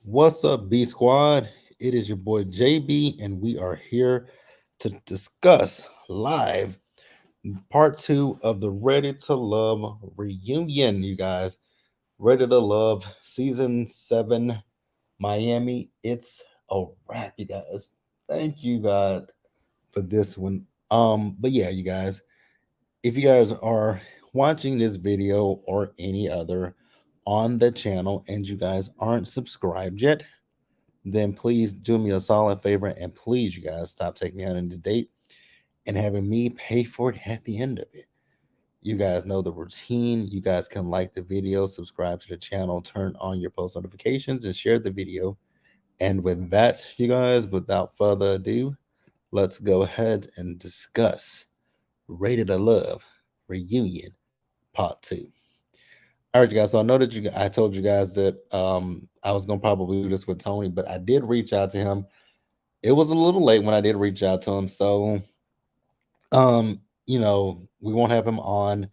What's up, B Squad? It is your boy JB, and we are here to discuss live part two of the Ready to Love reunion. You guys, Ready to Love season 7, Miami. It's a wrap, you guys. Thank you, God, for this one. But yeah, you guys, if you guys are watching this video or any other on the channel and you guys aren't subscribed yet, then please do me a solid favor and please, you guys, stop taking me out on this date and having me pay for it at the end of it. You guys know the routine. You guys can like the video, subscribe to the channel, turn on your post notifications, and share the video. And with that, you guys, without further ado, let's go ahead and discuss Rated a Love Reunion Part 2. All right, you guys. So I know that I told you guys that I was gonna probably do this with Tony, but I did reach out to him. It was a little late when I did reach out to him. So we won't have him on.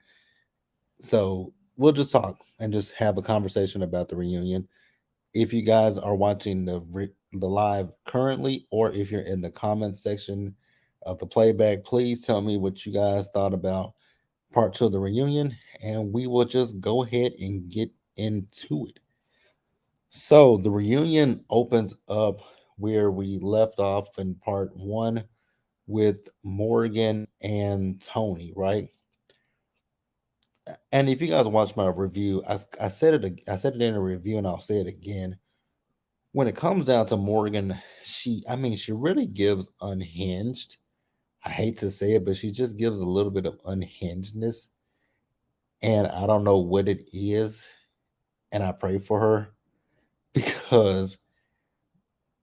So we'll just talk and just have a conversation about the reunion. If you guys are watching the live currently, or if you're in the comment section of the playback, please tell me what you guys thought about part two of the reunion, and we will just go ahead and get into it. So the reunion opens up where we left off in part one with Morgan and Tony, right? And if you guys watch my review, I said it in a review, and I'll say it again. When it comes down to Morgan, she really gives unhinged. I hate to say it, but she just gives a little bit of unhingedness, and I don't know what it is. And I pray for her because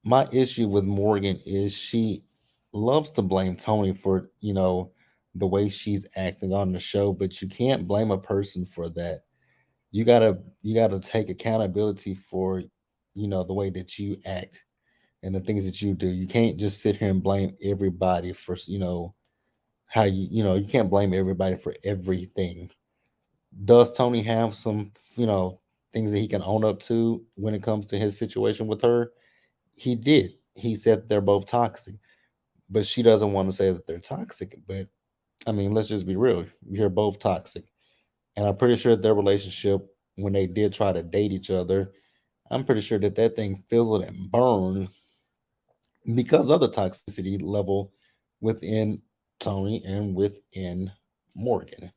my issue with Morgan is she loves to blame Tony for, the way she's acting on the show, but you can't blame a person for that. You gotta take accountability for, the way that you act and the things that you do. You can't just sit here and blame everybody for, how you can't blame everybody for everything. Does Tony have some, things that he can own up to when it comes to his situation with her? He did. He said that they're both toxic, but she doesn't want to say that they're toxic. But I mean, let's just be real. You're both toxic. And I'm pretty sure their relationship, when they did try to date each other, I'm pretty sure that that thing fizzled and burned because of the toxicity level within Tony and within Morgan.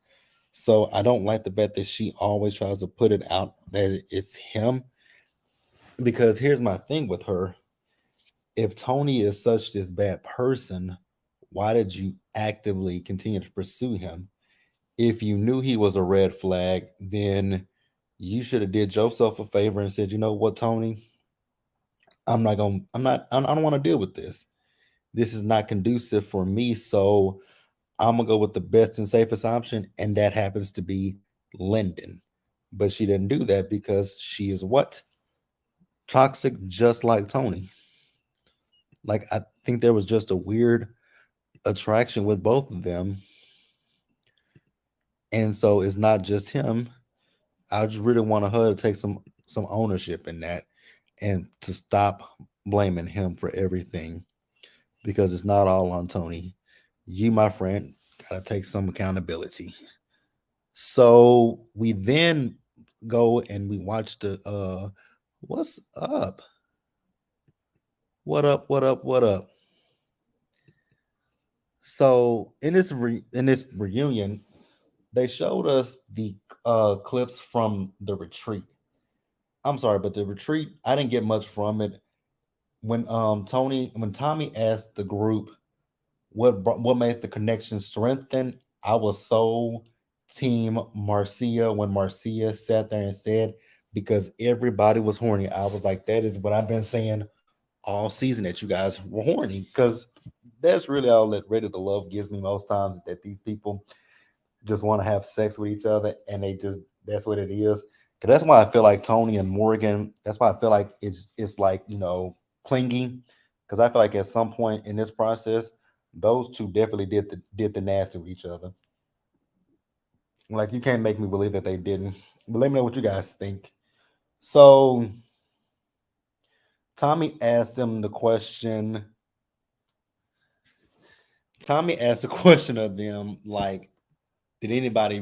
So I don't like the fact that she always tries to put it out that it's him. Because here's my thing with her: if Tony is such this bad person, why did you actively continue to pursue him? If you knew he was a red flag, then you should have did yourself a favor and said, you know what, Tony, I don't want to deal with this. This is not conducive for me. So I'm gonna go with the best and safest option, and that happens to be Lyndon. But she didn't do that because she is what? Toxic, just like Tony. Like, I think there was just a weird attraction with both of them. And so it's not just him. I just really want her to take some ownership in that and to stop blaming him for everything because it's not all on Tony. You, my friend, gotta take some accountability. So we then go and we watch the what's up? What up? What up? What up? So in this reunion, they showed us the clips from the retreat. I'm sorry, but the retreat, I didn't get much from it. When Tommy asked the group what made the connection strengthen, I was so team Marcia when Marcia sat there and said, because everybody was horny. I was like, that is what I've been saying all season, that you guys were horny, because that's really all that Ready to Love gives me most times, that these people just want to have sex with each other, and they just, that's what it is. Cause that's why I feel like Tony and Morgan. That's why I feel like it's like, clingy. Because I feel like at some point in this process, those two definitely did the nasty with each other. Like, you can't make me believe that they didn't. But let me know what you guys think. So Tommy asked them the question. Tommy asked the question of them like, did anybody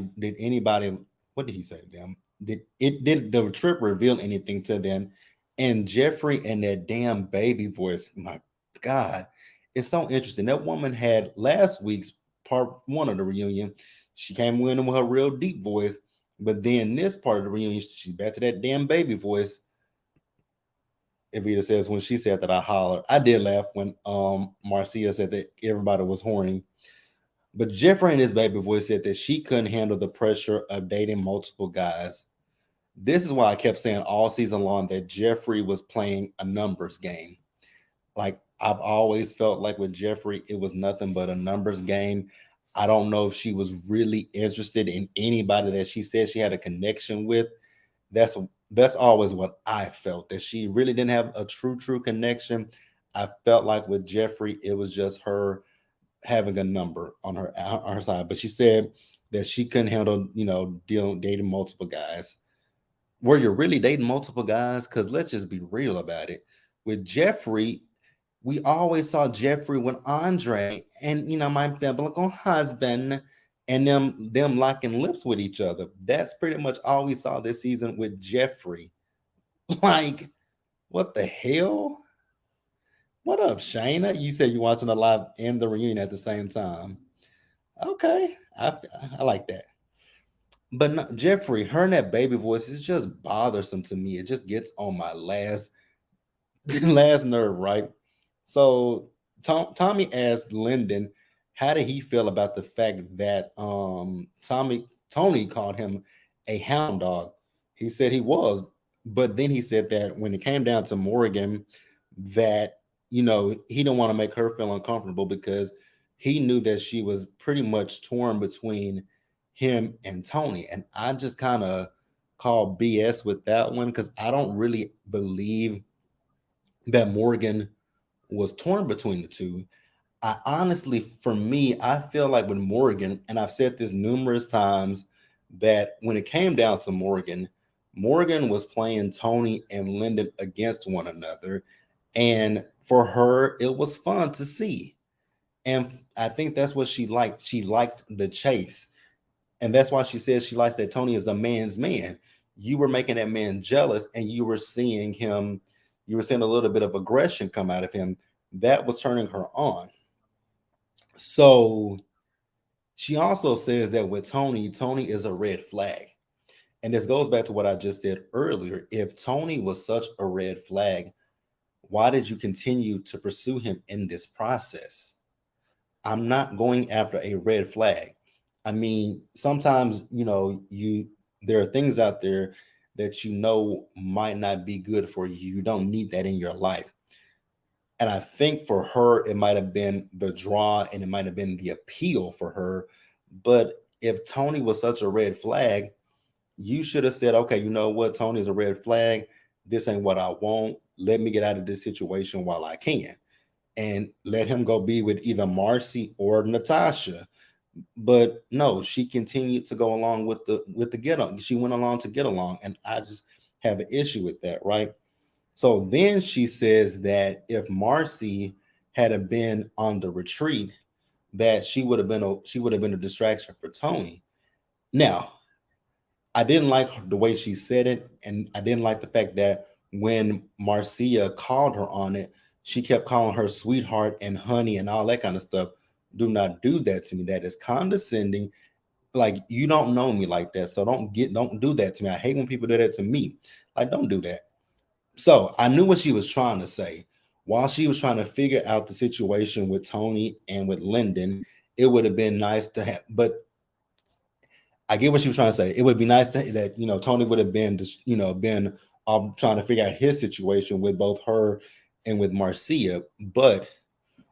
what did he say to them? Did the trip reveal anything to them? And Jeffrey and that damn baby voice, my God, it's so interesting. That woman had last week's part one of the reunion. She came in with her real deep voice, but then this part of the reunion, she's back to that damn baby voice. Evita says when she said that I hollered. I did laugh when Marcia said that everybody was horny. But Jeffrey and his baby voice said that she couldn't handle the pressure of dating multiple guys. This is why I kept saying all season long that Jeffrey was playing a numbers game. Like I've always felt like with Jeffrey, it was nothing but a numbers game. I don't know if she was really interested in anybody that she said she had a connection with. That's that's always what I felt, that she really didn't have a true connection. I felt like with Jeffrey, it was just her having a number on her side. But she said that she couldn't handle, dating multiple guys. Were you really dating multiple guys? Because let's just be real about it. With Jeffrey, we always saw Jeffrey with Andre and my biblical husband and them locking lips with each other. That's pretty much all we saw this season with Jeffrey. Like, what the hell? What up, Shayna? You said you're watching the live and the reunion at the same time. Okay, I like that. But no, Jeffrey, her and that baby voice is just bothersome to me. It just gets on my last last nerve, right? So Tommy asked Lyndon, how did he feel about the fact that Tony called him a hound dog? He said he was, but then he said that when it came down to Morgan, that he didn't want to make her feel uncomfortable because he knew that she was pretty much torn between him and Tony. And I just kind of call BS with that one because I don't really believe that Morgan was torn between the two. I honestly, for me, I feel like with Morgan, and I've said this numerous times, that when it came down to Morgan, Morgan was playing Tony and Lyndon against one another. And for her, it was fun to see. And I think that's what she liked. She liked the chase. And that's why she says she likes that Tony is a man's man. You were making that man jealous and you were seeing a little bit of aggression come out of him. That was turning her on. So she also says that with Tony, Tony is a red flag. And this goes back to what I just said earlier. If Tony was such a red flag, why did you continue to pursue him in this process? I'm not going after a red flag. I mean, sometimes, there are things out there that might not be good for you. You don't need that in your life. And I think for her, it might have been the draw and it might have been the appeal for her. But if Tony was such a red flag, you should have said, okay, you know what? Tony's a red flag. This ain't what I want. Let me get out of this situation while I can. And let him go be with either Marcy or Natasha. But no, she continued to go along with the get on. She went along to get along. And I just have an issue with that, right? So then she says that if Marcy had been on the retreat, that she would have been a distraction for Tony. Now, I didn't like the way she said it, and I didn't like the fact that when Marcia called her on it, she kept calling her sweetheart and honey and all that kind of stuff. Do not do that to me. That is condescending. Like, you don't know me like that, so don't do that to me. I hate when people do that to me. Like, don't do that. So I knew what she was trying to say. While she was trying to figure out the situation with Tony and with Lyndon, it would have been nice to have, but I get what she was trying to say. It would be nice that Tony would have been just been trying to figure out his situation with both her and with Marcia. But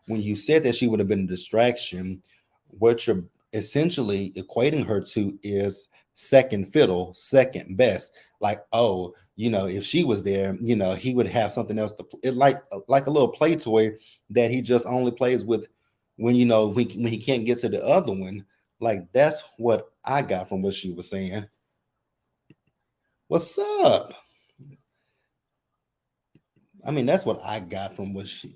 when you said that she would have been a distraction, what you're essentially equating her to is second fiddle, second best. Like, oh, if she was there, he would have something else to it, like a little play toy that he just only plays with when he can't get to the other one. Like, that's what I got from what she was saying. What's up? I mean, that's what I got from what she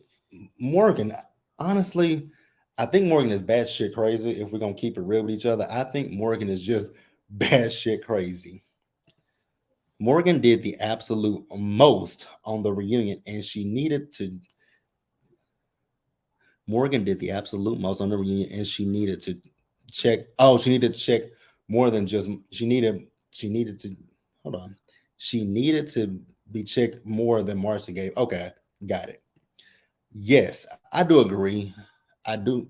Morgan. Honestly, I think Morgan is bad shit crazy. If we're gonna keep it real with each other, I think Morgan is just bad shit crazy. Morgan did the absolute most on the reunion, and she needed to. Morgan did the absolute most on the reunion, and she needed to check. Oh, she needed to check more than just. She needed to. Hold on. She needed to be checked more than Marcy gave. Okay, got it. Yes, I do agree. I do.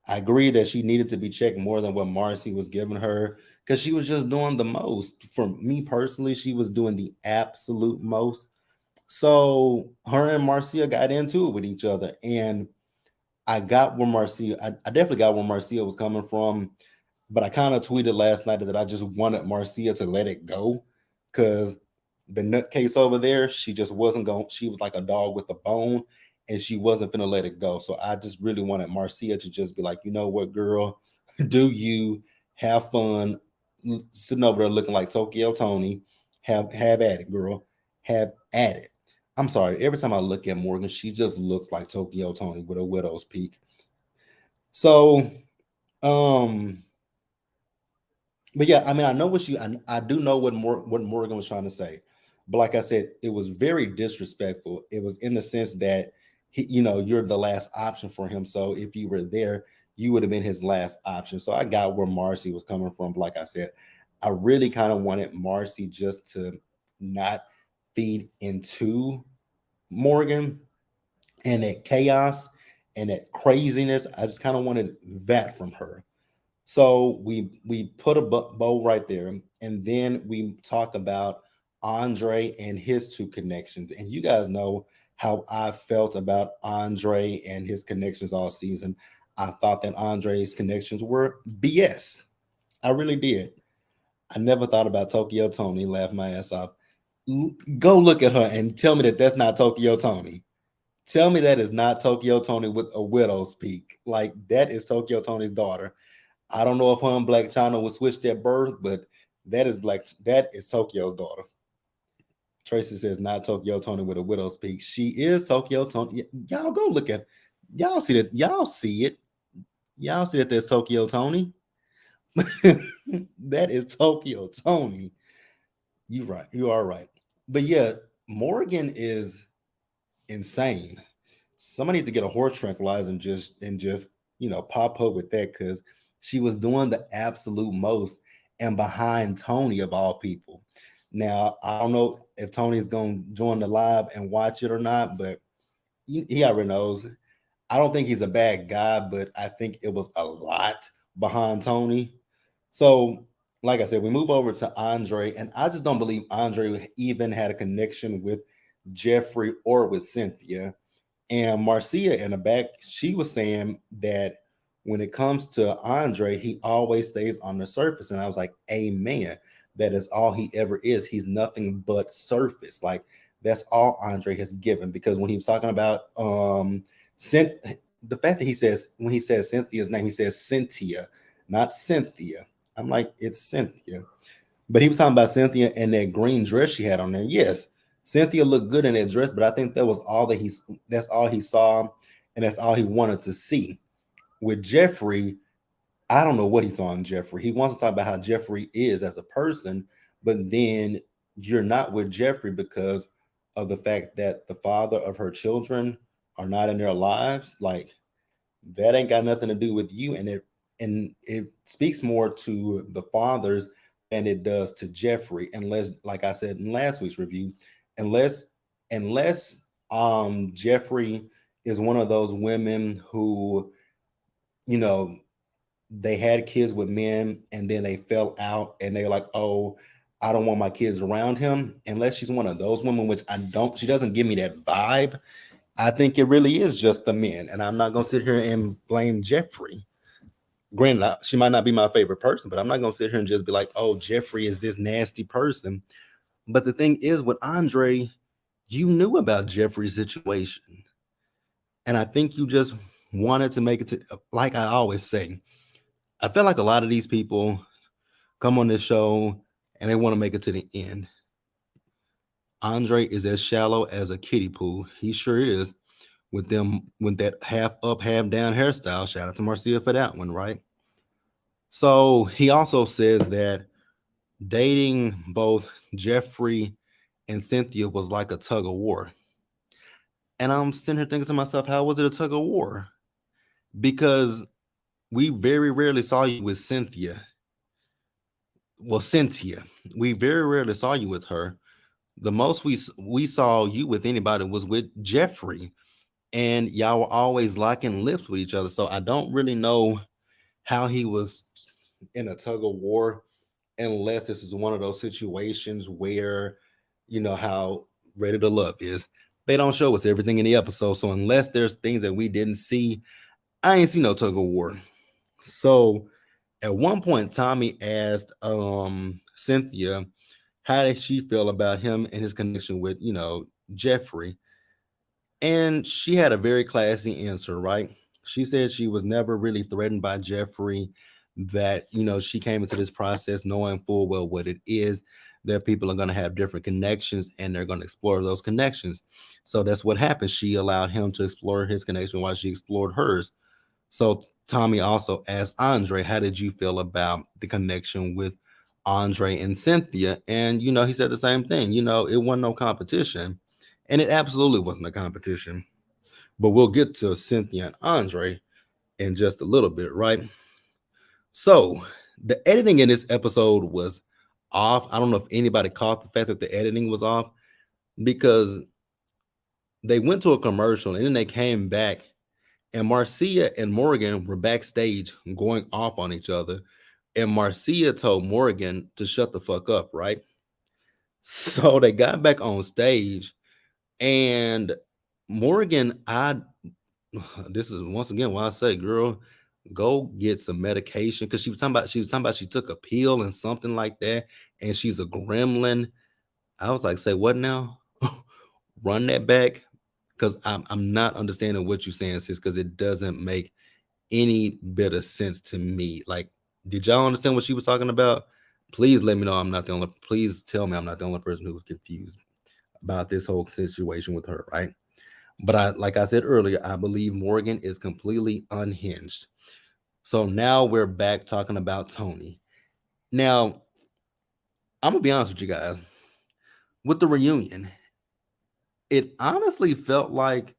I agree that she needed to be checked more than what Marcy was giving her because she was just doing the most. For me personally, she was doing the absolute most. So her and Marcia got into it with each other, and I got where Marcia. I definitely got where Marcia was coming from, but I kind of tweeted last night that I just wanted Marcia to let it go because the nutcase over there, she just wasn't going. She was like a dog with a bone, and she wasn't gonna let it go. So I just really wanted Marcia to just be like, you know what, girl, do you have fun sitting over there looking like Tokyo Tony? Have at it, girl. Have at it. I'm sorry. Every time I look at Morgan, she just looks like Tokyo Tony with a widow's peak. So, um, but yeah, I mean, I know what I do know what Morgan was trying to say, but like I said, it was very disrespectful. It was in the sense that you're the last option for him. So if you were there, you would have been his last option. So I got where Marcy was coming from. But like I said, I really kind of wanted Marcy just to not feed into Morgan and that chaos and that craziness. I just kind of wanted that from her. So we put a bow right there, and then we talk about Andre and his two connections. And you guys know how I felt about Andre and his connections all season. I thought that Andre's connections were BS. I really did. I never thought about Tokyo Tony. Laugh my ass off. Go look at her and tell me that that's not Tokyo Tony. Tell me that is not Tokyo Tony with a widow's peak. Like that is Tokyo Tony's daughter. I don't know if her and Black China was switched at birth, but that is Tokyo's daughter. Tracy says not Tokyo Tony with a widow's peak. She is Tokyo Tony. Y'all go look at y'all see that. Y'all see it. Y'all see that there's Tokyo Tony. That is Tokyo Tony. You right. You are right. But yeah, Morgan is insane. Somebody need to get a horse tranquilizer and just pop up with that because she was doing the absolute most and behind Tony of all people. Now I don't know if Tony's gonna join the live and watch it or not, but he already knows. I don't think he's a bad guy, but I think it was a lot behind Tony. So, like I said, we move over to Andre, and I just don't believe Andre even had a connection with Jeffrey or with Cynthia. And Marcia in the back, she was saying that when it comes to Andre, he always stays on the surface. And I was like, Amen. That is all he ever is. He's nothing but surface. Like that's all Andre has given. Because when he was talking about the fact that he says when he says Cynthia's name, he says Cynthia, not Cynthia. I'm like, it's Cynthia. But he was talking about Cynthia and that green dress she had on there. Yes, Cynthia looked good in that dress, but I think that was all that's all he saw, and that's all he wanted to see. With Jeffrey, I don't know what he saw in Jeffrey. He wants to talk about how Jeffrey is as a person, but then you're not with Jeffrey because of the fact that the father of her children are not in their lives. Like that ain't got nothing to do with you, and it speaks more to the fathers than it does to Jeffrey. Unless, like I said in last week's review, unless Jeffrey is one of those women who you know they had kids with men and then they fell out and they're like, oh, I don't want my kids around him. Unless she's one of those women, which I don't, she doesn't give me that vibe. I think it really is just the men. And I'm not going to sit here and blame Jeffrey. Granted, she might not be my favorite person, but I'm not going to sit here and just be like, oh, Jeffrey is this nasty person. But the thing is, with Andre, you knew about Jeffrey's situation. And I think you just wanted to make it to, like I always say, I feel like a lot of these people come on this show and they want to make it to the end. Andre is as shallow as a kiddie pool. He sure is with that half up, half down hairstyle. Shout out to Marcia for that one, right? So he also says that dating both Jeffrey and Cynthia was like a tug of war. And I'm sitting here thinking to myself, how was it a tug of war? Because we very rarely saw you with Cynthia. Well, Cynthia, we very rarely saw you with her. The most we saw you with anybody was with Jeffrey, and y'all were always locking lips with each other. So I don't really know how he was in a tug of war, unless this is one of those situations where, you know how Ready to Love is. They don't show us everything in the episode, so unless there's things that we didn't see, I ain't see no tug of war. So at one point, Tommy asked Cynthia how did she feel about him and his connection with, Jeffrey. And she had a very classy answer, right? She said she was never really threatened by Jeffrey, that, she came into this process knowing full well what it is, that people are going to have different connections and they're going to explore those connections. So that's what happened. She allowed him to explore his connection while she explored hers. So Tommy also asked Andre, how did you feel about the connection with Andre and Cynthia? And, he said the same thing. It wasn't no competition. And it absolutely wasn't a competition. But we'll get to Cynthia and Andre in just a little bit, right? So the editing in this episode was off. I don't know if anybody caught the fact that the editing was off, because they went to a commercial and then they came back, and Marcia and Morgan were backstage going off on each other. And Marcia told Morgan to shut the fuck up, right? So they got back on stage, and Morgan, this is once again why I say, girl, go get some medication, because she was talking about she took a pill and something like that, and she's a gremlin. I was like, say what now? Run that back, because I'm not understanding what you're saying, sis, because it doesn't make any bit of sense to me. Like, did y'all understand what she was talking about? Please let me know I'm not the only. Please tell me I'm not the only person who was confused about this whole situation with her, right? But like I said earlier, I believe Morgan is completely unhinged. So now we're back talking about Tony. Now, I'm gonna be honest with you guys. With the reunion, it honestly felt like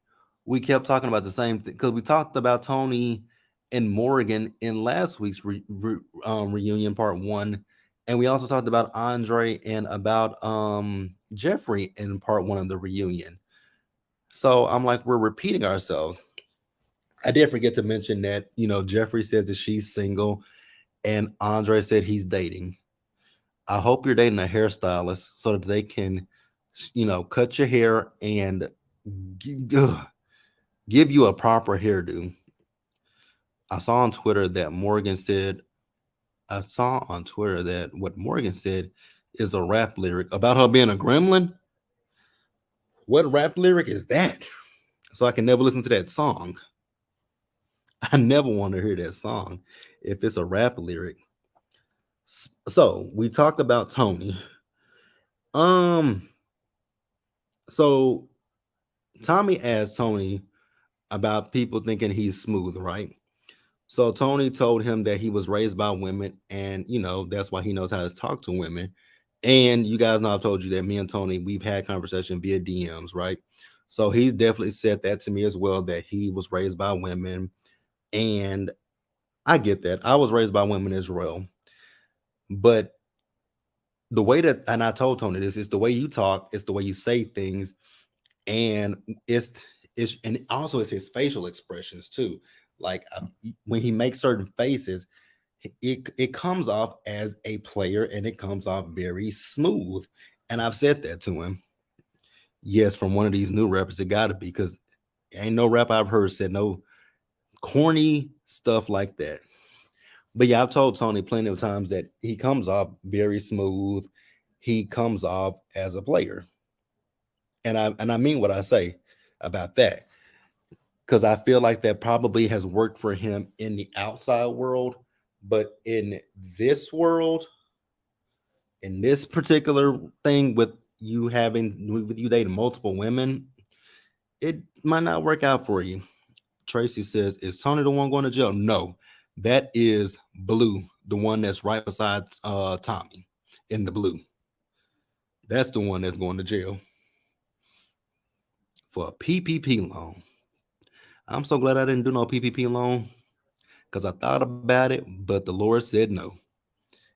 we kept talking about the same thing, because we talked about Tony and Morgan in last week's reunion part one, and we also talked about Andre and about Jeffrey in part one of the reunion. So I'm like, we're repeating ourselves. I did forget to mention that, Jeffrey says that she's single and Andre said he's dating. I hope you're dating a hairstylist so that they can, cut your hair and give you a proper hairdo. I saw on Twitter that Morgan said, I saw on Twitter that what Morgan said is a rap lyric about her being a gremlin. What rap lyric is that? So I can never listen to that song. I never want to hear that song if it's a rap lyric. So we talked about Tony. Um, so Tommy asked Tony about people thinking he's smooth, right? So Tony told him that he was raised by women, and that's why he knows how to talk to women. And you guys know I've told you that me and Tony, we've had conversation via DMs, right? So he's definitely said that to me as well, that he was raised by women. And I get that. I was raised by women as well. But the way that, and I told Tony this, is the way you talk, it's the way you say things, and and also it's his facial expressions too. Like, when he makes certain faces, it comes off as a player and it comes off very smooth. And I've said that to him. Yes, from one of these new rappers, it got to be, because ain't no rap I've heard said no corny stuff like that. But yeah, I've told Tony plenty of times that he comes off very smooth. He comes off as a player, and I mean what I say about that, because I feel like that probably has worked for him in the outside world, but in this world, in this particular thing with you having with you dating multiple women, it might not work out for you. Tracy says, "Is Tony the one going to jail?" No, that is Blue, the one that's right beside Tommy in the blue. That's the one that's going to jail for a PPP loan. I'm so glad I didn't do no PPP loan because I thought about it, but the Lord said no.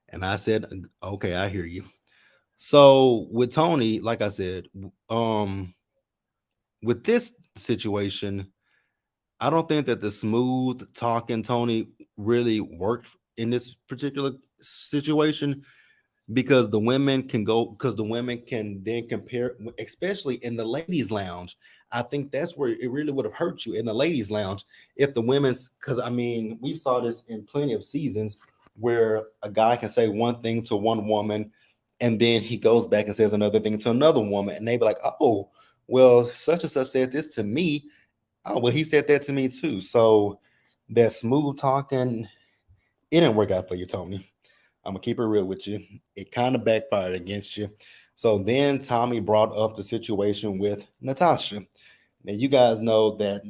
And I said, okay, I hear you. So with Tony, like I said, with this situation, I don't think that the smooth talking Tony really worked in this particular situation because the women can then compare, especially in the ladies lounge. I think that's where it really would have hurt you in the ladies lounge if the women's, because I mean we saw this in plenty of seasons where a guy can say one thing to one woman and then he goes back and says another thing to another woman and they be like, oh well, such and such said this to me. Oh well, he said that to me too. So that smooth talking, it didn't work out for you, Tony. I'm gonna keep it real with you. It kind of backfired against you. So then Tommy brought up the situation with Natasha. Now you guys know that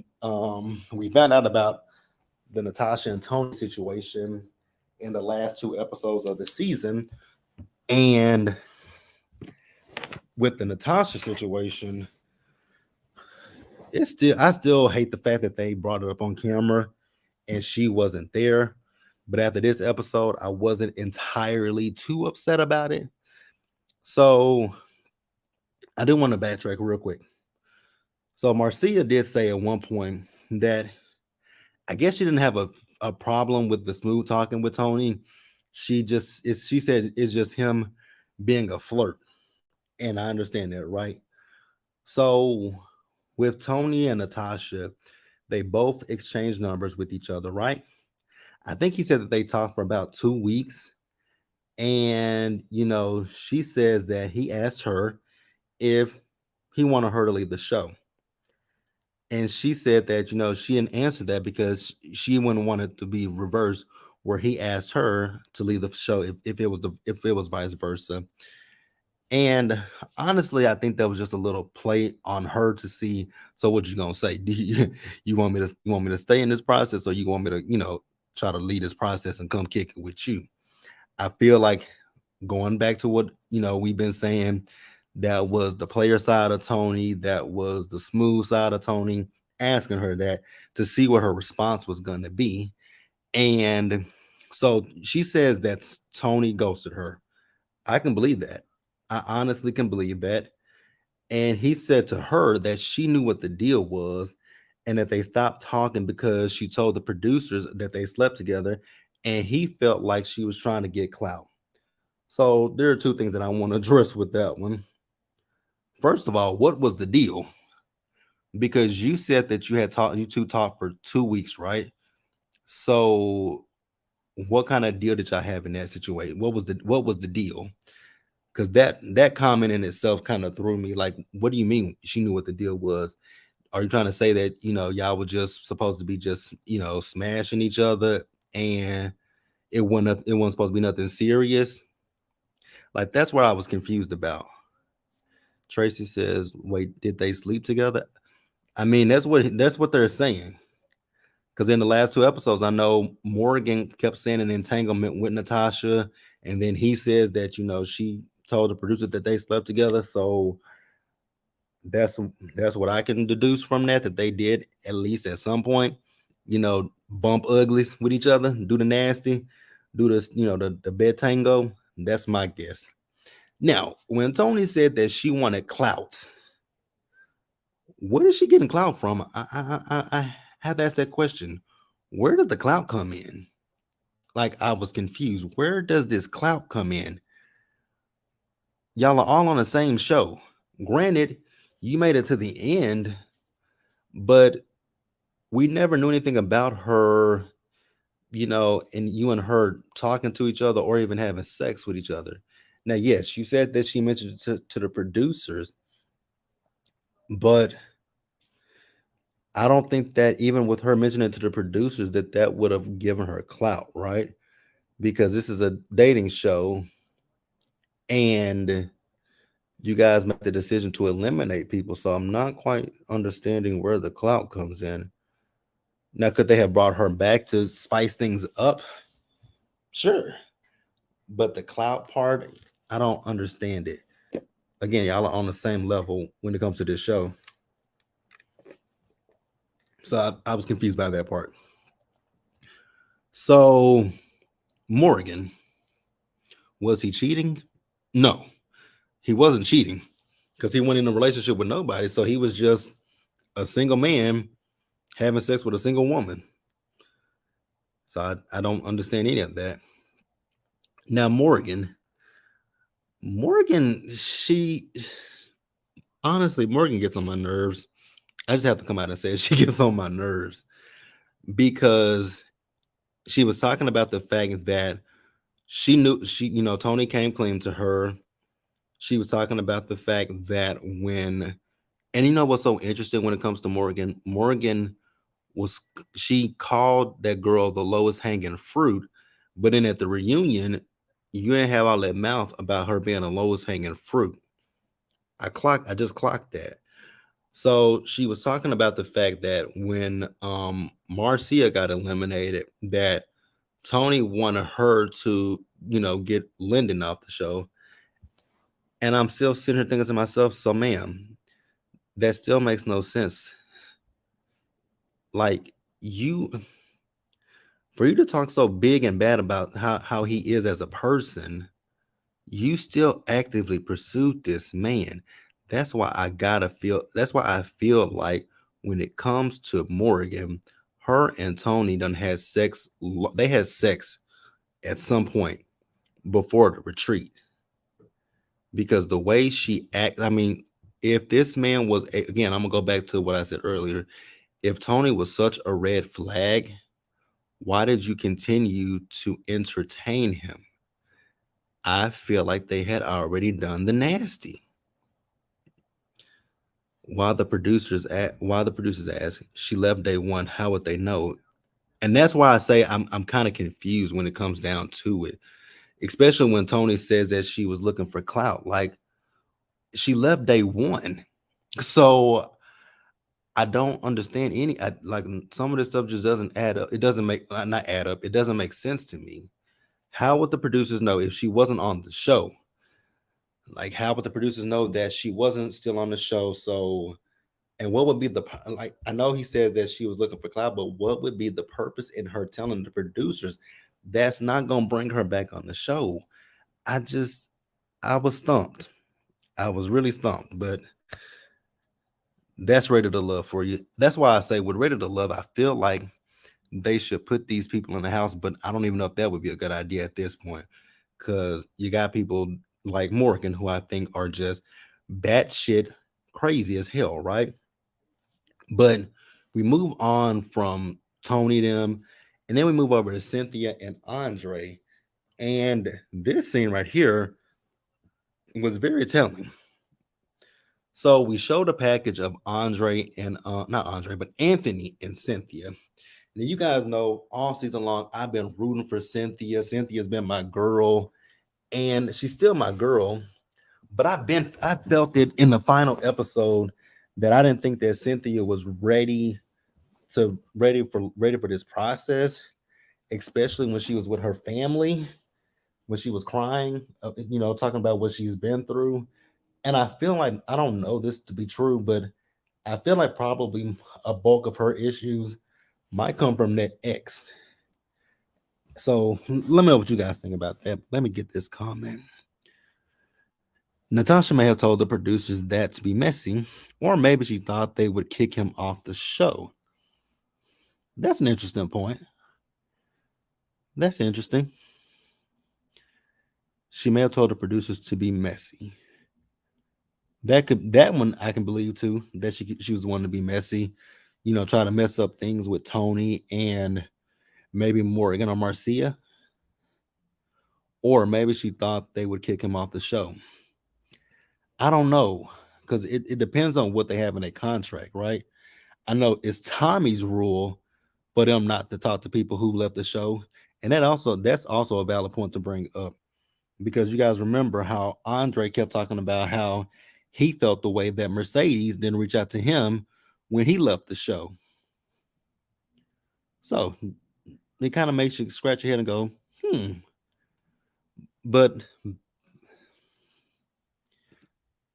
we found out about the Natasha and Tony situation in the last two episodes of the season, and with the Natasha situation, I still hate the fact that they brought it up on camera and she wasn't there. But after this episode, I wasn't entirely too upset about it. So I do want to backtrack real quick. So Marcia did say at one point that I guess she didn't have a problem with the smooth talking with Tony. She said it's just him being a flirt. And I understand that, right? So with Tony and Natasha, they both exchanged numbers with each other, right? I think he said that they talked for about 2 weeks. And, she says that he asked her if he wanted her to leave the show. And she said that, she didn't answer that because she wouldn't want it to be reversed where he asked her to leave the show if it was vice versa. And honestly, I think that was just a little play on her to see. So what you gonna say? Do you want me to stay in this process, or you want me to try to lead this process and come kick it with you? I feel like going back to what we've been saying, that was the player side of Tony, that was the smooth side of Tony, asking her that to see what her response was going to be. And so she says that Tony ghosted her. I can believe that. I honestly can believe that. And he said to her that she knew what the deal was and that they stopped talking because she told the producers that they slept together, and he felt like she was trying to get clout. So there are two things that I want to address with that one. First of all, what was the deal? Because you said that you two talked for 2 weeks, right? So what kind of deal did y'all have in that situation? What was the deal? Because that comment in itself kind of threw me. Like, what do you mean she knew what the deal was? Are you trying to say that y'all were just supposed to be just smashing each other and it wasn't supposed to be nothing serious? Like, that's what I was confused about. Tracy says, "Wait, did they sleep together?" I mean, that's what they're saying. Because in the last two episodes, I know Morgan kept saying an entanglement with Natasha, and then he said that she told the producer that they slept together. So that's that's what I can deduce from that they did at least at some point, bump uglies with each other, do the nasty, do this, the bed tango. That's my guess. Now, when Tony said that she wanted clout, where is she getting clout from? I have to ask that question. Where does the clout come in? Like, I was confused. Where does this clout come in? Y'all are all on the same show. Granted, you made it to the end, but we never knew anything about her, and you and her talking to each other or even having sex with each other. Now, yes, you said that she mentioned it to the producers, but I don't think that even with her mentioning it to the producers that would have given her clout, right? Because this is a dating show, and you guys make the decision to eliminate people. So I'm not quite understanding where the clout comes in. Now, could they have brought her back to spice things up? Sure. But the clout part, I don't understand it. Again, y'all are on the same level when it comes to this show. So I was confused by that part. So, Morgan, was he cheating? No, he wasn't cheating because he went in a relationship with nobody. So he was just a single man having sex with a single woman. So I don't understand any of that. Now, Morgan, she honestly, Morgan gets on my nerves. I just have to come out and say it. She gets on my nerves because she was talking about the fact that she knew Tony came clean to her. She was talking about the fact that and you know what's so interesting when it comes to Morgan? Morgan was she called that girl the lowest hanging fruit, but then at the reunion, you didn't have all that mouth about her being the lowest hanging fruit. I just clocked that. So she was talking about the fact that when Marcia got eliminated, that Tony wanted her to, get Lyndon off the show. And I'm still sitting here thinking to myself, so ma'am, that still makes no sense. Like you for you to talk so big and bad about how he is as a person, you still actively pursued this man. That's why I feel like when it comes to Morgan, her and Tony done had sex. They had sex at some point before the retreat because the way she act, I mean, if this man was, again, I'm gonna go back to what I said earlier. If Tony was such a red flag, why did you continue to entertain him? I feel like they had already done the nasty. While the producers ask, she left day one. How would they know? And that's why I say I'm kind of confused when it comes down to it, especially when Tony says that she was looking for clout. Like she left day one, so I don't understand like some of this stuff just doesn't add up. It doesn't make not add up. It doesn't make sense to me. How would the producers know if she wasn't on the show? Like, how would the producers know that she wasn't still on the show? So, and what would be like? I know he says that she was looking for cloud, but what would be the purpose in her telling the producers that's not going to bring her back on the show? I just, I was stumped. I was really stumped, but that's Rated to Love for you. That's why I say with Rated to Love, I feel like they should put these people in the house, but I don't even know if that would be a good idea at this point because you got people like Morgan who I think are just batshit crazy as hell, right? But we move on from Tony them, and then we move over to Cynthia and Andre. And this scene right here was very telling. So we showed a package of Andre and not Andre, but Anthony and Cynthia. Now you guys know all season long I've been rooting for Cynthia. Cynthia's been my girl, and she's still my girl. But I felt it in the final episode that I didn't think that Cynthia was ready for this process, especially when she was with her family, when she was crying, talking about what she's been through. And I feel like I don't know this to be true, but I feel like probably a bulk of her issues might come from that ex. So let me know what you guys think about that. Let me get this comment. Natasha may have told the producers that to be messy, or maybe she thought they would kick him off the show. That's an interesting point. That's interesting. She may have told the producers to be messy. That one I can believe too. That she was the one to be messy, try to mess up things with Tony and maybe Morgan or Marcia, or maybe she thought they would kick him off the show. I don't know because it depends on what they have in a contract, right? I know it's Tommy's rule for them not to talk to people who left the show, and that's also a valid point to bring up because you guys remember how Andre kept talking about how he felt the way that Mercedes didn't reach out to him when he left the show. So it kind of makes you scratch your head and go, hmm. But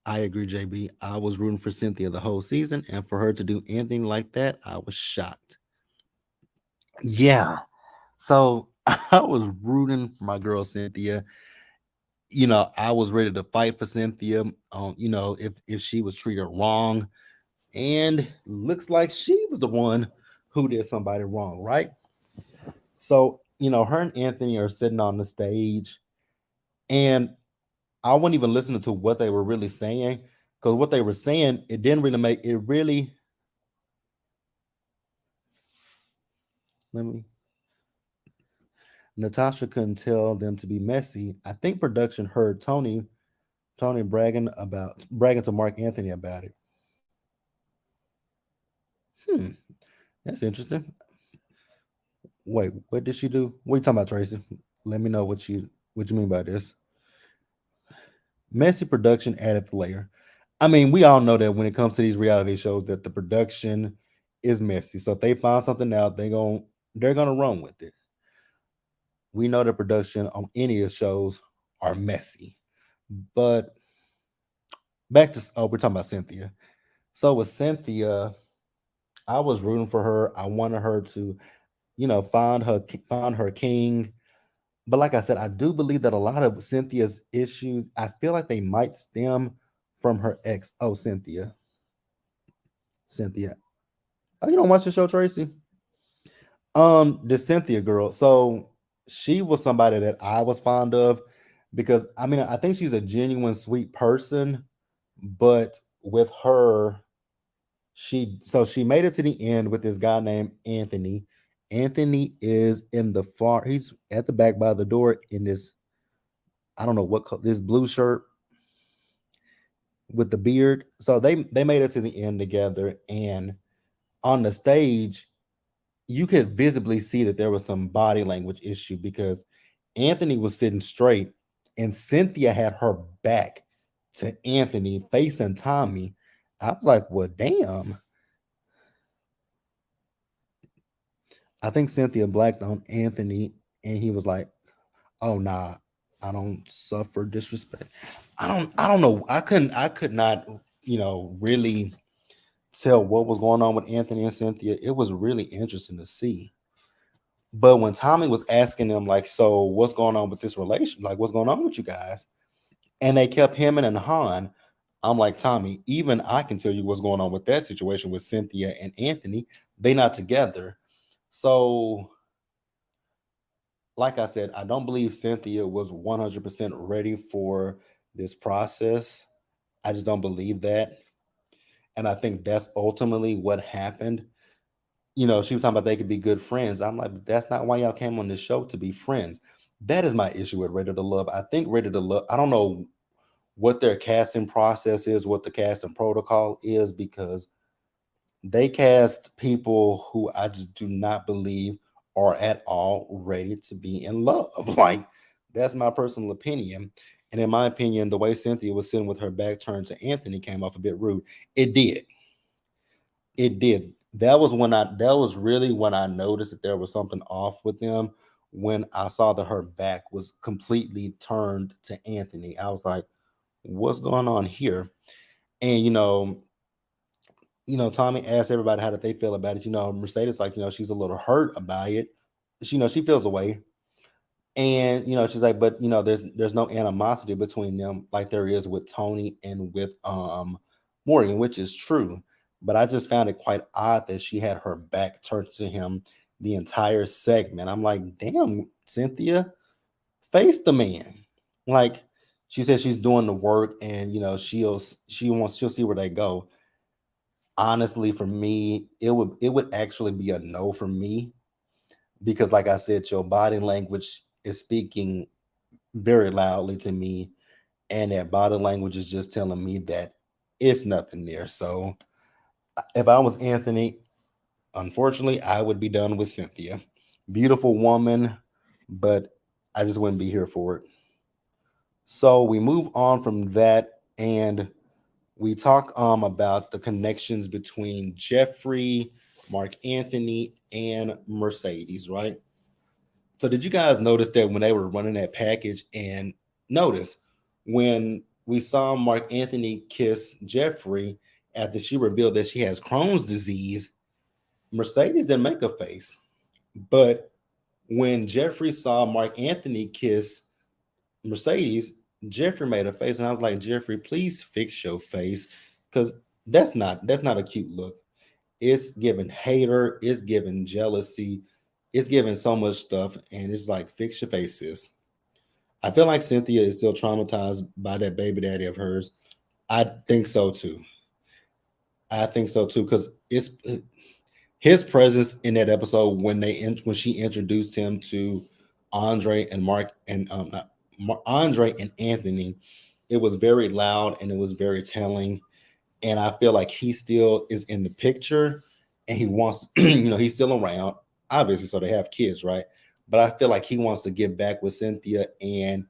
I agree, JB. I was rooting for Cynthia the whole season, and for her to do anything like that, I was shocked. Yeah. So I was rooting for my girl Cynthia. I was ready to fight for Cynthia. If she was treated wrong, and looks like she was the one who did somebody wrong, right? So her and Anthony are sitting on the stage, and I wasn't even listening to what they were really saying because what they were saying it didn't really make it really. Let me. Natasha couldn't tell them to be messy. I think production heard Tony bragging to Mark Anthony about it. Hmm, that's interesting. Wait, what did she do? What are you talking about, Tracy? Let me know what you mean by this. Messy production added the layer. I mean, we all know that when it comes to these reality shows, that the production is messy. So if they find something out, they're gonna run with it. We know the production on any of the shows are messy. But back to we're talking about Cynthia. So with Cynthia, I was rooting for her. I wanted her to, find her king. But like I said, I do believe that a lot of Cynthia's issues, I feel like they might stem from her ex. Oh, Cynthia. Oh, you don't watch the show, Tracy? The Cynthia girl. So she was somebody that I was fond of because I mean I think she's a genuine sweet person, but with her, she made it to the end with this guy named Anthony. Anthony is in the far. He's at the back by the door in this. I don't know this blue shirt with the beard. So they made it to the end together, and on the stage, you could visibly see that there was some body language issue because Anthony was sitting straight, and Cynthia had her back to Anthony facing Tommy. I was like, well, damn. I think Cynthia blacked on Anthony, and he was like, "Oh nah, I don't suffer disrespect." I don't know. I could not, really tell what was going on with Anthony and Cynthia. It was really interesting to see. But when Tommy was asking them, like, so what's going on with this relation? Like, what's going on with you guys? And they kept him and Han. I'm like, Tommy, even I can tell you what's going on with that situation with Cynthia and Anthony. They not together. So like I said, I don't believe Cynthia was 100% ready for this process. I just don't believe that. And I think that's ultimately what happened. She was talking about they could be good friends. I'm like, that's not why y'all came on this show to be friends. That is my issue with Ready to Love. I think Ready to Love, I don't know what their casting process is, what the casting protocol is, because they cast people who I just do not believe are at all ready to be in love. Like, that's my personal opinion. And in my opinion, the way Cynthia was sitting with her back turned to Anthony came off a bit rude. It did. It did. That was really when I noticed that there was something off with them when I saw that her back was completely turned to Anthony. I was like, what's going on here? And Tommy asked everybody how did they feel about it. Mercedes, like, she's a little hurt about it. She feels away. And she's like, but there's no animosity between them like there is with Tony and with Morgan, which is true. But I just found it quite odd that she had her back turned to him the entire segment. I'm like, damn, Cynthia, face the man. Like, she said she's doing the work and she'll see where they go. Honestly, for me, it would actually be a no for me because, like I said, your body language is speaking very loudly to me, and that body language is just telling me that it's nothing there. So, if I was Anthony, unfortunately, I would be done with Cynthia. Beautiful woman, but I just wouldn't be here for it. So we move on from that, and we talk about the connections between Jeffree, Mark Anthony, and Mercedes, right? So did you guys notice that when they were running that package, and notice when we saw Mark Anthony kiss Jeffree after she revealed that she has Crohn's disease, Mercedes didn't make a face. But when Jeffree saw Mark Anthony kiss Mercedes, Jeffree made a face, and I was like, Jeffree, please fix your face, because that's not a cute look. It's giving hater, it's giving jealousy, it's giving so much stuff, and it's like, fix your faces. I feel like Cynthia is still traumatized by that baby daddy of hers. I think so too. I think so too, because it's his presence in that episode when when she introduced him to Andre and Mark and not, Andre and Anthony. It was very loud and it was very telling, and I feel like he still is in the picture, and he wants, he's still around, obviously, so they have kids, right? But I feel like he wants to get back with Cynthia, and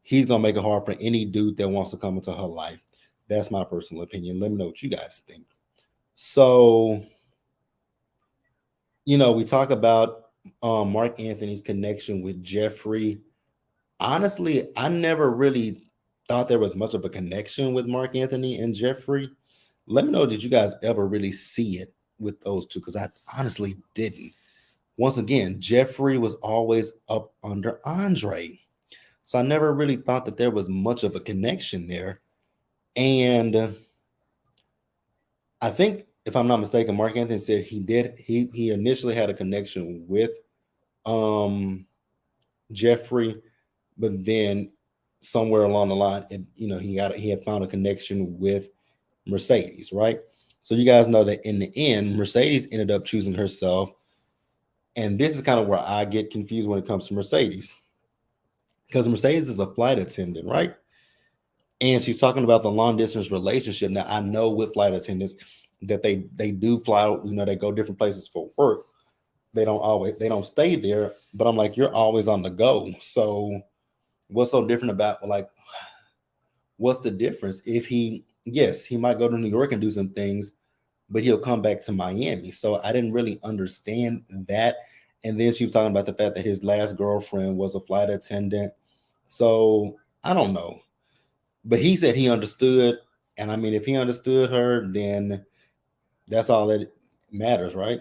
he's gonna make it hard for any dude that wants to come into her life. That's my personal opinion. Let me know what you guys think. So, we talk about Mark Anthony's connection with Jeffree. Honestly, I never really thought there was much of a connection with Mark Anthony and Jeffree. Let me know, did you guys ever really see it with those two? Because I honestly didn't. Once again, Jeffree was always up under Andre. So I never really thought that there was much of a connection there. And I think, if I'm not mistaken, Mark Anthony said he initially had a connection with um Jeffree, but then somewhere along the line, he had found a connection with Mercedes, right? So you guys know that in the end, Mercedes ended up choosing herself, and this is kind of where I get confused when it comes to Mercedes, because Mercedes is a flight attendant, right? And she's talking about the long distance relationship. Now I know with flight attendants that they do fly, they go different places for work. They don't stay there, but I'm like, you're always on the go. So what's so different about, like, what's the difference if yes, he might go to New York and do some things, but he'll come back to Miami. So I didn't really understand that. And then she was talking about the fact that his last girlfriend was a flight attendant. So I don't know. But he said he understood. And I mean, if he understood her, then that's all that matters, right?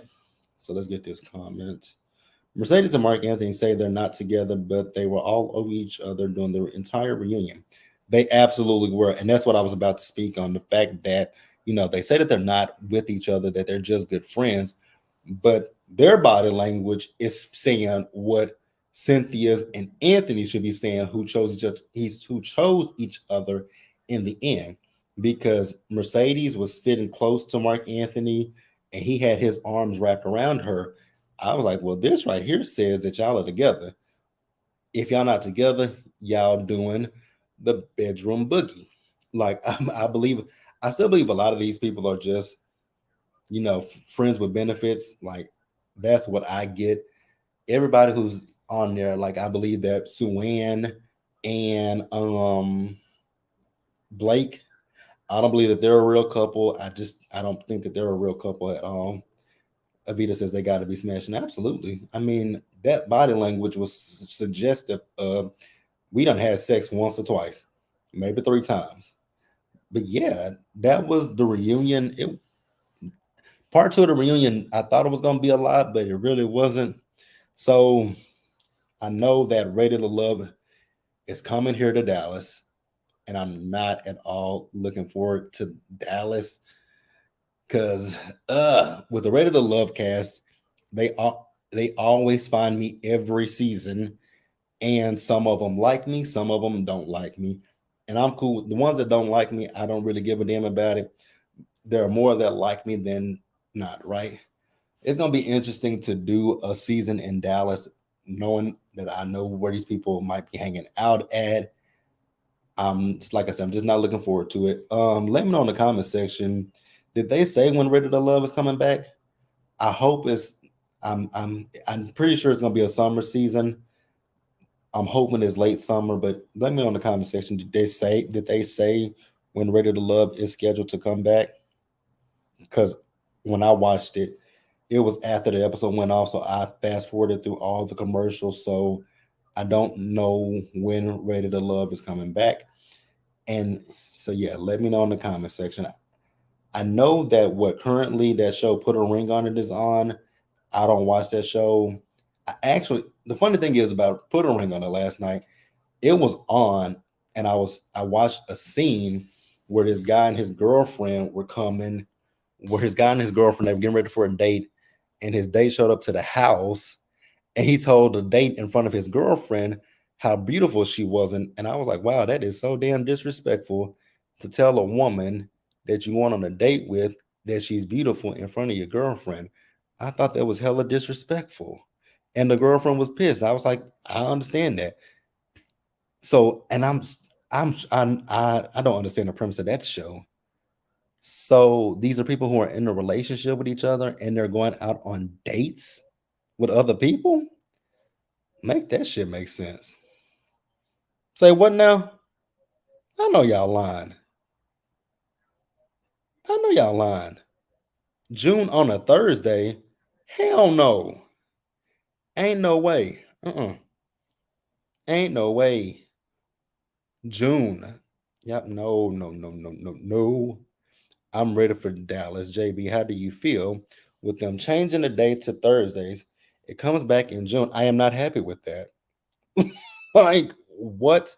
So let's get this comment. Mercedes and Mark Anthony say they're not together, but they were all over each other during the entire reunion. They absolutely were. And that's what I was about to speak on, the fact that, they say that they're not with each other, that they're just good friends, but their body language is saying what Cynthia's and Anthony should be saying, who chose each other in the end. Because Mercedes was sitting close to Mark Anthony and he had his arms wrapped around her. I was like, well, this right here says that y'all are together. If y'all not together, y'all doing the bedroom boogie. Like, I still believe a lot of these people are just, friends with benefits. Like, that's what I get. Everybody who's on there, like, I believe that Suan and Blake, I don't believe that they're a real couple. I don't think that they're a real couple at all. Avita says they got to be smashing. Absolutely. I mean, that body language was suggestive of, we done had sex once or twice, maybe three times. But yeah, that was the reunion. Part two of the reunion, I thought it was going to be a lot, but it really wasn't. So I know that Ready to Love is coming here to Dallas, and I'm not at all looking forward to Dallas, because with the Ready to Love cast, they always find me every season, and some of them like me, some of them don't like me, and I'm cool. The ones that don't like me, I don't really give a damn about it. There are more that like me than not, right? It's gonna be interesting to do a season in Dallas, knowing that I know where these people might be hanging out at. Just like I said, I'm just not looking forward to it. Let me know in the comment section. Did they say when Ready to Love is coming back? I hope it's. I'm pretty sure it's gonna be a summer season. I'm hoping it's late summer, but let me know in the comment section. Did they say when Ready to Love is scheduled to come back? Because when I watched it, it was after the episode went off, so I fast forwarded through all the commercials. So I don't know when Ready to Love is coming back. And so yeah, let me know in the comment section. I know that what currently that show Put a Ring on It is on. I don't watch that show. I actually, the funny thing is about Put a Ring on It last night, it was on, and I watched a scene where this guy and his girlfriend were coming, where his guy and his girlfriend, they were getting ready for a date, and his date showed up to the house, and he told the date in front of his girlfriend how beautiful she was. And I was like, wow, that is so damn disrespectful to tell a woman that you want on a date with that she's beautiful in front of your girlfriend. I thought that was hella disrespectful. And the girlfriend was pissed. I was like, I understand that. So, and I don't understand the premise of that show. So these are people who are in a relationship with each other and they're going out on dates with other people. Make that shit make sense. Say what now? I know y'all lying. I know y'all lying. June on a Thursday? Hell no. Ain't no way. Ain't no way. June. Yep. No, no, no, no, no, no. I'm ready for Dallas. JB, how do you feel with them changing the date to Thursdays? It comes back in June. I am not happy with that. Like, what?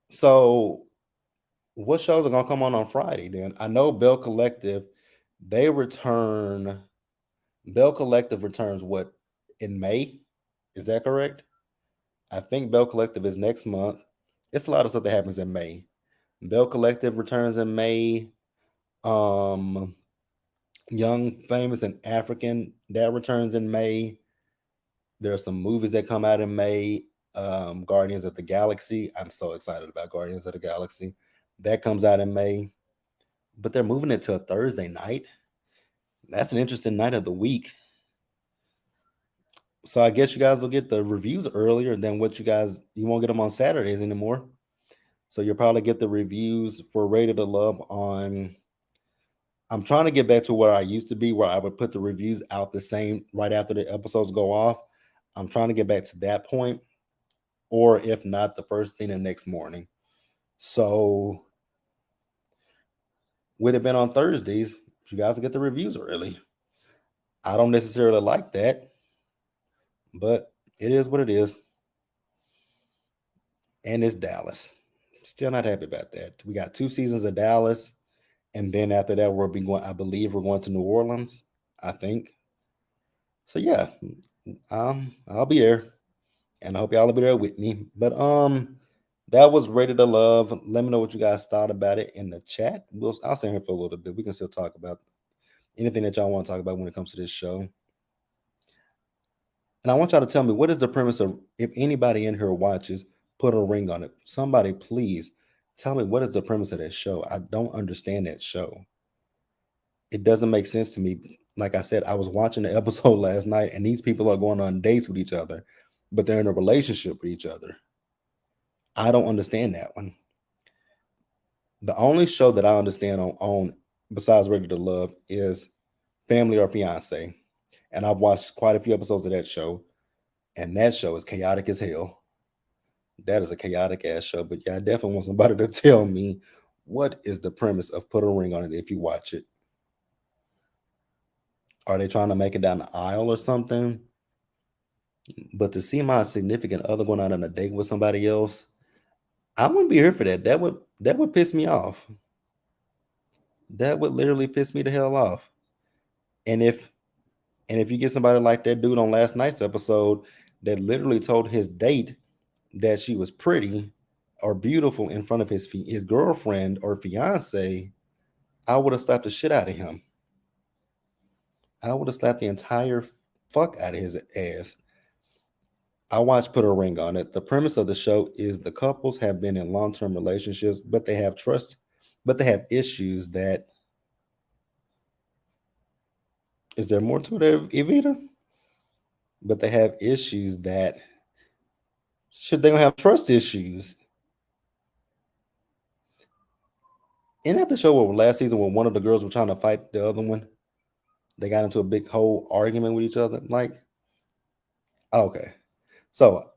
So, what shows are gonna come on Friday? Then I know Bell Collective. They return. Bell Collective returns what in May? Is that correct? I think Bell Collective is next month. It's a lot of stuff that happens in May. Bell Collective returns in May. Um, Young, Famous, and African that returns in May. There are some movies that come out in May. Guardians of the Galaxy. I'm so excited about Guardians of the Galaxy. That comes out in May, but they're moving it to a Thursday night. That's an interesting night of the week. So I guess you guys will get the reviews earlier than what you won't get them on Saturdays anymore. So you'll probably get the reviews for Rated to Love on. I'm trying to get back to where I used to be, where I would put the reviews out the same right after the episodes go off. I'm trying to get back to that point, or if not, the first thing the next morning. So would have been on Thursdays. You guys will get the reviews early. I don't necessarily like that, but it is what it is. And it's Dallas. Still not happy about that. We got 2 seasons of Dallas, and then after that, we'll be going. I believe we're going to New Orleans. I think. So yeah, I'll be there, and I hope y'all will be there with me. But that was Rated to Love. Let me know what you guys thought about it in the chat. I'll stay here for a little bit. We can still talk about anything that y'all want to talk about when it comes to this show. And I want y'all to tell me, what is the premise of, if anybody in here watches, Put a Ring on It. Somebody please tell me, what is the premise of that show? I don't understand that show. It doesn't make sense to me. Like I said, I was watching the episode last night, and these people are going on dates with each other, but they're in a relationship with each other. I don't understand that one. The only show that I understand on besides Ready to Love is Family or Fiance. And I've watched quite a few episodes of that show, and that show is chaotic as hell. That is a chaotic ass show. But yeah, I definitely want somebody to tell me, what is the premise of Put a Ring on It if you watch it. Are they trying to make it down the aisle or something? But to see my significant other going out on a date with somebody else, I wouldn't be here for that. That would piss me off. That would literally piss me the hell off. And if you get somebody like that dude on last night's episode that literally told his date that she was pretty or beautiful in front of his girlfriend or fiance, I would have slapped the shit out of him. I would have slapped the entire fuck out of his ass. I watched Put a Ring on It. The premise of the show is the couples have been in long-term relationships, but they have issues that. Is there more to it, Evita? But they have issues that Should they gonna have trust issues? Isn't that the show where last season when one of the girls were trying to fight the other one? They got into a big whole argument with each other. Like, okay. So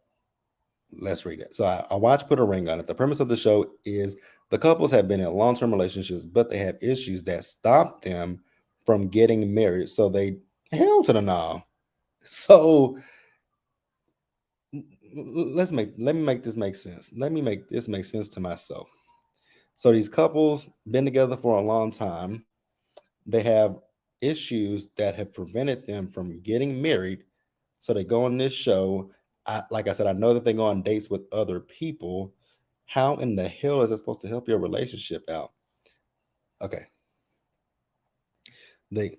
let's read it. So I watched Put a Ring on It. The premise of the show is the couples have been in long term relationships, but they have issues that stop them from getting married. So they held to the now. So let me make this make sense. Let me make this make sense to myself. So these couples been together for a long time. They have issues that have prevented them from getting married. So they go on this show. Like I said, I know that they go on dates with other people. How in the hell is it supposed to help your relationship out? Okay. They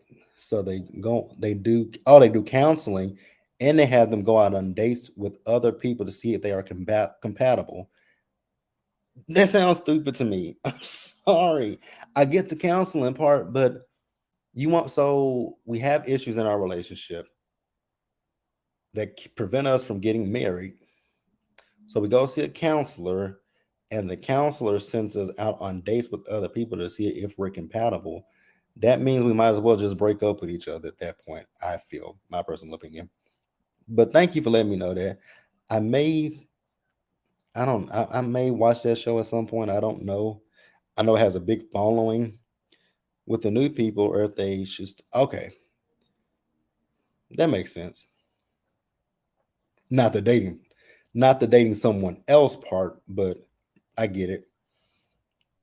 they do counseling, and they have them go out on dates with other people to see if they are compatible. That sounds stupid to me. I'm sorry. I get the counseling part, but we have issues in our relationship that prevent us from getting married. So we go see a counselor, and the counselor sends us out on dates with other people to see if we're compatible. That means we might as well just break up with each other at that point. I feel, my personal opinion. But thank you for letting me know that. I may, I may watch that show at some point. I don't know. I know it has a big following with the new people, or if they just okay, that makes sense. Not the dating, not the dating someone else part, but I get it.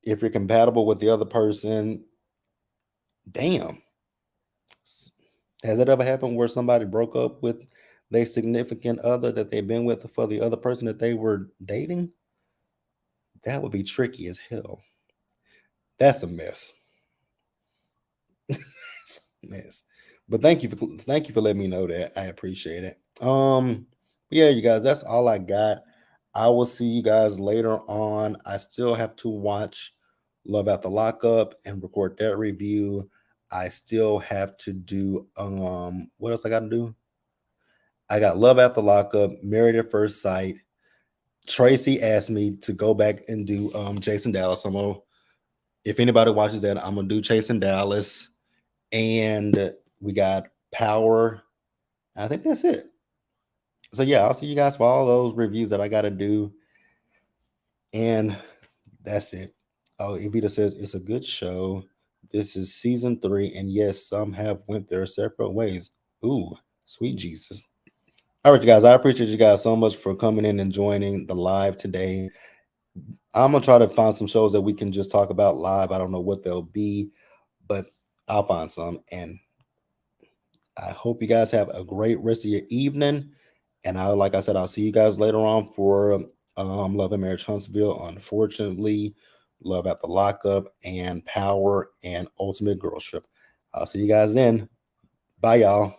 If you're compatible with the other person, damn. Has it ever happened where somebody broke up with their significant other that they've been with for the other person that they were dating? That would be tricky as hell. That's a mess. It's a mess. But thank you for letting me know that. I appreciate it. Yeah, you guys, that's all I got. I will see you guys later on. I still have to watch Love at the Lockup and record that review. I still have to do what else I got to do? I got Love at the Lockup, Married at First Sight. Tracy asked me to go back and do Jason Dallas. If anybody watches that, I'm gonna do Jason Dallas, and we got Power. I think that's it. So yeah, I'll see you guys for all those reviews that I got to do, and that's it. Oh, Evita says it's a good show. This is season 3, and yes, some have went their separate ways. Ooh, sweet Jesus. All right, you guys. I appreciate you guys so much for coming in and joining the live today. I'm gonna try to find some shows that we can just talk about live. I don't know what they'll be, but I'll find some. And I hope you guys have a great rest of your evening. And like I said, I'll see you guys later on for Love and Marriage Huntsville. Unfortunately, Love at the Lockup and Power and Ultimate Girl Trip. I'll see you guys then. Bye, y'all.